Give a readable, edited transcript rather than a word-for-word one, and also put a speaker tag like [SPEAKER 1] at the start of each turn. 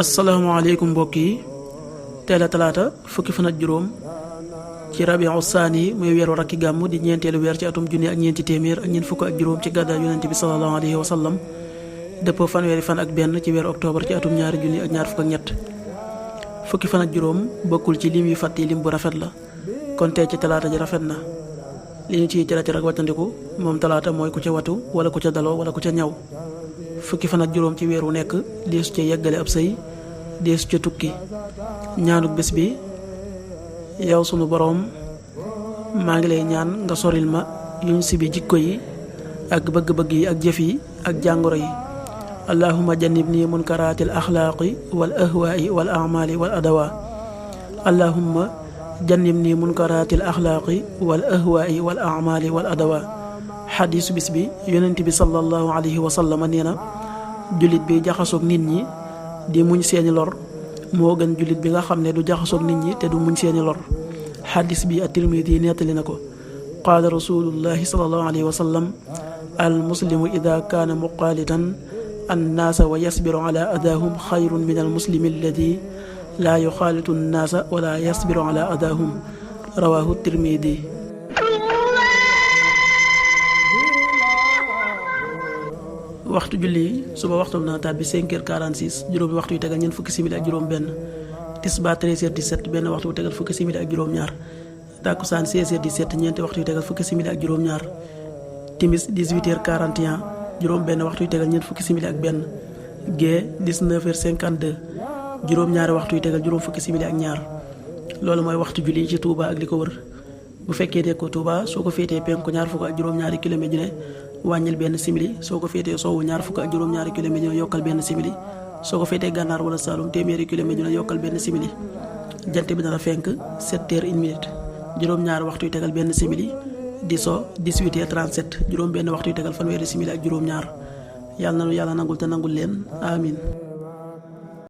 [SPEAKER 1] asalaamaaleykum mbokk yi teel a talaata fukki fan ak juróom ci rabiu saani muy weeru rakki gàmm di ñeenteelu weer ci atum junni ak ñeenti téeméer ak ñeent fukk ak juróom ci gàddaay yonente bi sallallahu alayhi wa sallam dëppoo fanweeri fan ak benn ci weeru octobre ci atum ñaari junni ak ñaar fukk ak ñett fukki fan ak juróom bokkul ci lim yu fàtt yi lim bu rafet la kon tey ci talaata ji rafet na li ñu ciy tere ak wattandiku moom talaata mooy ku ca watu wala ku ca daloo wala ku ca ñaw fukki fan ak juróom ci weer wu nekk deesu ca yeggale ab sëy deesu ca tukki ñaanuk bés bi yow sunu boroom maa ngi lay ñaan nga soril ma yuñ sibi jikko yi ak bëgg-bëgg yi ak jëf yi ak jàngoro yi allahumma jannibni munkaraatil axlaaqi wal ahwaai wal amali wal adawa allahumma jannibni munkaraatil axlaaqi wal ahwaai wal amali wal adawa xadiisu bis bi yonent bi sallallahu alayhi wa sallam nee na jullit bi jaxasoog nit ñi di muñ seeni lor moo gën jullit bi nga xam ne du jaxasoog nit ñi te du muñ seeni lor xadis bi at-Tirmidi nettali na ko qaala rasulullahi sallallahu alayhi wa sallam al muslimu ida kaana muqaalitan annaasa wa yasbiru ala adaahum xayrun min al muslimi alladi laa yuxaalitu annaasa wala yasbiru ala adaahum rawahu Tirmidi. waxtu julli suba waxtu na tàbbi 5h46 juróomi waxtu yu tegal ñeent fukki simili ak juróom benn tisbaar 13h17 benn waxtu yu tegal fukki simili ak juróom ñaar takkusaan 16h17 ñeenti waxtu yu tegal fukki simili ak juróom ñaar timis 18h41 juróom benn waxtu yu tegal ñeent fukki simili ak benn gee 19h52 juróom ñaari waxtu yu tegal juróom fukki simili ak ñaar loolu mooy waxtu julli ci Touba ak li ko wër bu fekkee de ko Touba soo ko féetee penku ñaar fukk ak juróom-ñaari kilomètre ju ne wàññil benn simili soo ko féetee sowwu ñaar fukk ak juróom-ñaari kilomètre ju ne yokkal benn simili soo ko féetee gànnaar wala Saalum téeméeri kilomètre ju ne yokkal benn simili jant bi dana fenk 7h01 juróom-ñaari waxtu yu tegal benn simili di so 18h37 juróom benn waxtu yu tegal fanweeri simili ak juróom-ñaar yàlla na nu yàlla nangul te nangul leen amin